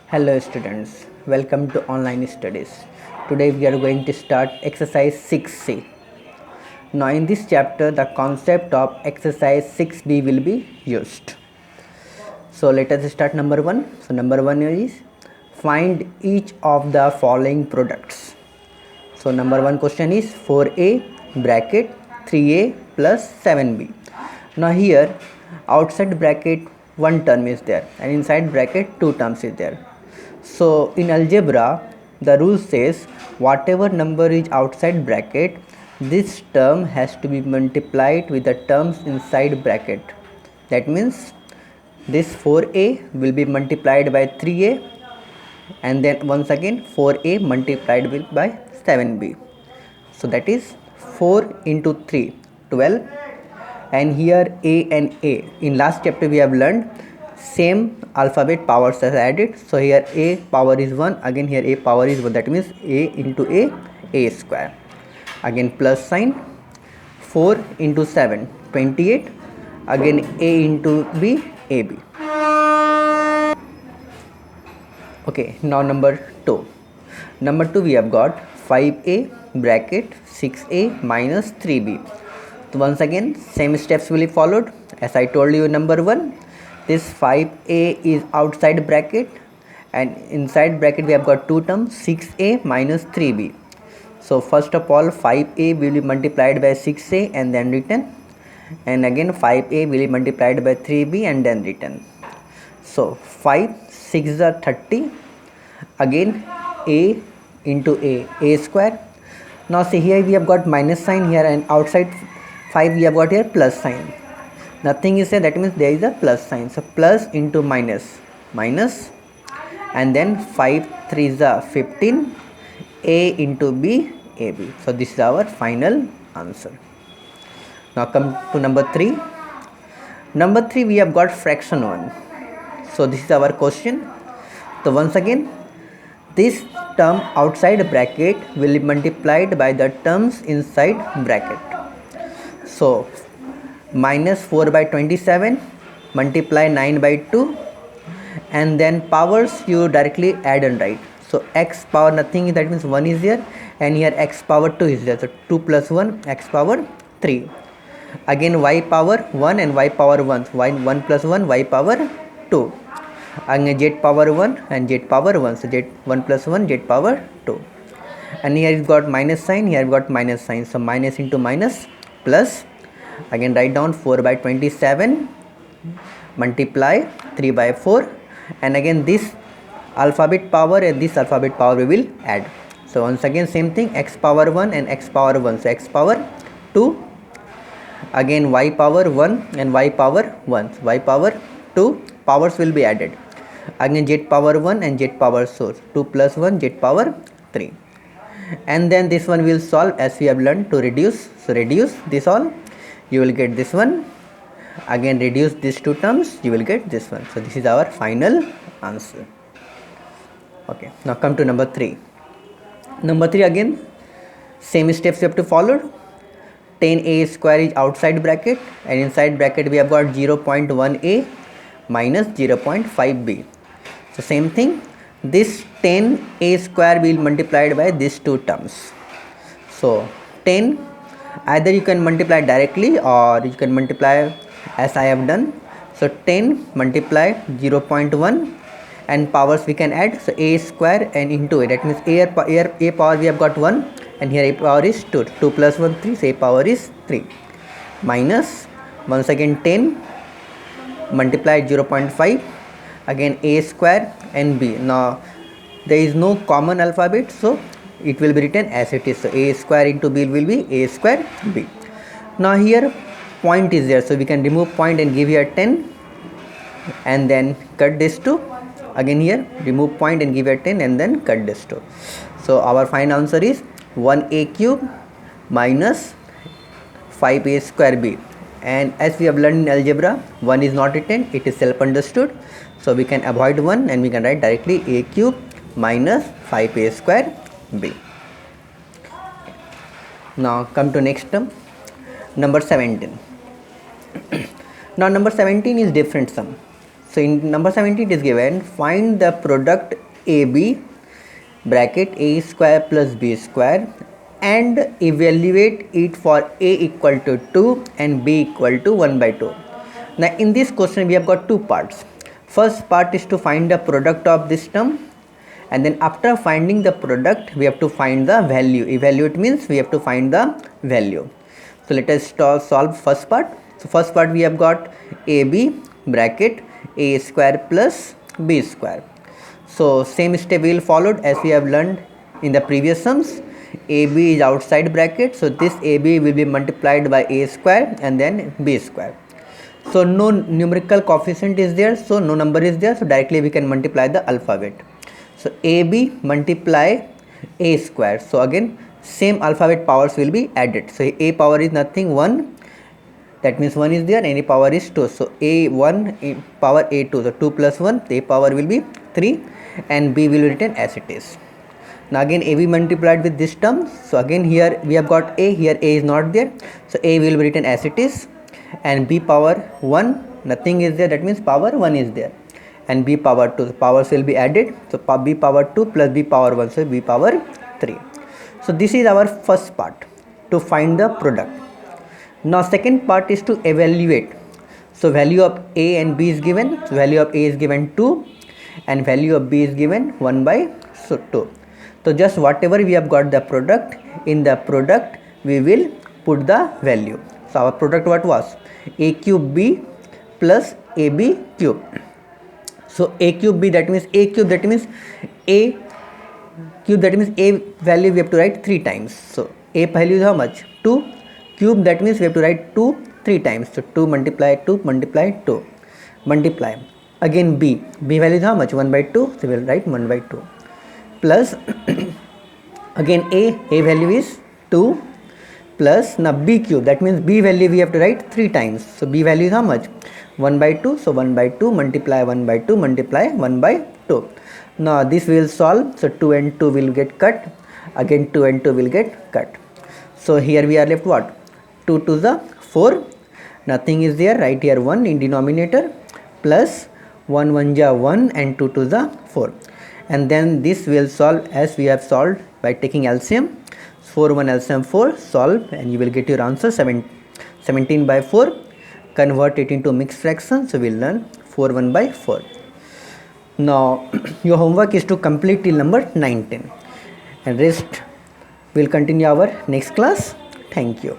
Hello students, welcome to online studies. Today we are going to start exercise 6C. Now in this chapter the concept of exercise 6B will be used. So let us start number 1. So number 1 is find each of the following products. So number 1 question is 4A bracket 3A plus 7B. Now here outside bracket one term is there and inside bracket two terms is there. So in algebra the rule says whatever number is outside bracket, this term has to be multiplied with the terms inside bracket. That means this 4A will be multiplied by 3A and then once again 4A multiplied by 7B. So that is 4 into 3 12, and here A and A in last chapter we have learned same alphabet powers are added. So here A power is 1, again here A power is 1, that means A into A square, again plus sign 4 into 7 28, again A into B AB. Okay, now number 2 we have got 5A bracket 6A minus 3B. So once again same steps will be followed as I told you. Number 1, this 5A is outside bracket and inside bracket we have got two terms 6A minus 3B. So first of all 5A will be multiplied by 6A and then written, and again 5A will be multiplied by 3B and then written. So 5 6 is 30, again A into A square. Now see here we have got minus sign here and outside 5 we have got here plus sign. Nothing is there, that means there is a plus sign. So plus into minus, and then 5 3 is 15, A into B AB. So this is our final answer. Now come to number 3. Number 3 we have got fraction 1. So this is our question. So once again this term outside bracket will be multiplied by the terms inside bracket. So minus 4 by 27 multiply 9 by 2, and then powers you directly add and write. So x power nothing, that means 1 is here, and here x power 2 is there. So 2 plus 1 x power 3, again y power 1 and y power 1, y 1 plus 1 y power 2, again z power 1 and z power 1, so z 1 plus 1 z power 2, and here is got minus sign, here we got minus sign. So minus into minus plus, again write down 4 by 27 multiply 3 by 4, and again this alphabet power and this alphabet power we will add. So once again same thing, x power 1 and x power 1, so x power 2, again y power 1 and y power 1, so y power 2 powers will be added, again z power 1 and z power, so 2 plus 1 z power 3, and then this one will solve as we have learned to reduce. So reduce this all, you will get this one, again reduce these two terms, you will get this one. So this is our final answer. Okay, now come to number 3. Number 3 again same steps you have to follow. 10A square is outside bracket and inside bracket we have got 0.1A minus 0.5B. So same thing, this 10A square will be multiplied by these two terms. So 10, either you can multiply directly or you can multiply as I have done. So 10 multiply 0.1 and powers we can add, so A square and into it, that means A power we have got 1 and here A power is 2, 2 plus 1 3, so A power is 3, minus once again 10 multiply 0.5, again A square and B. Now there is no common alphabet, so it will be written as it is. So A square into B will be A square B. Now here point is there, so we can remove point and give here 10 and then cut this 2, again here remove point and give here 10 and then cut this 2. So our final answer is 1A cube minus 5A square B, and as we have learned in algebra 1 is not written, it is self understood, so we can avoid 1 and we can write directly A cube minus 5A square B. Now come to next term, number 17. Now number 17 is different sum. So in number 17 it is given, find the product AB bracket a square plus b square and evaluate it for a equal to 2 and b equal to 1 by 2. Now in this question we have got two parts. First part is to find the product of this term, and then after finding the product we have to find the value. Evaluate means we have to find the value. So let us solve first part. So first part we have got AB bracket a square plus b square. So same step we will followed as we have learned in the previous sums. AB is outside bracket, so this AB will be multiplied by a square and then b square. So no numerical coefficient is there, so no number is there, so directly we can multiply the alphabet. So AB multiply a square, so again same alphabet powers will be added. So a power is nothing, 1, that means 1 is there, any power is 2, so a1 power a2, so 2 plus 1, a power will be 3 and b will be written as it is. Now again AB multiplied with this term, so again here we have got a, here a is not there, so a will be written as it is, and b power 1, nothing is there, that means power 1 is there, and b power 2, the powers will be added, so b power 2 plus b power 1, so b power 3. So this is our first part, to find the product. Now second part is to evaluate. So value of a and b is given, so value of a is given 2 and value of b is given 1 by 2. So just whatever we have got the product, in the product we will put the value. So our product what was? A cube b plus ab cube. So a cube b, that means a cube, that means a cube, that means a value we have to write 3 times. So a value is how much? 2. Cube, that means we have to write 2 3 times. So 2 multiply 2 multiply 2 multiply. Again b value is how much? 1 by 2, so we will write 1 by 2 plus again a value is 2 plus now b cube, that means b value we have to write 3 times. So b value is how much? 1 by 2, so 1 by 2 multiply 1 by 2 multiply 1 by 2. Now this we will solve, so 2 and 2 will get cut, again 2 and 2 will get cut. So here we are left what? 2 to the 4, nothing is there, right here 1 in denominator, plus 1 1 ja 1 and 2 to the 4, and then this will solve as we have solved by taking LCM. 4 1 LCM 4, solve and you will get your answer 17 by 4. Convert it into mixed fraction, so we will learn 4 1 by 4. Now your homework is to complete till number 19, and rest will continue our next class. Thank you.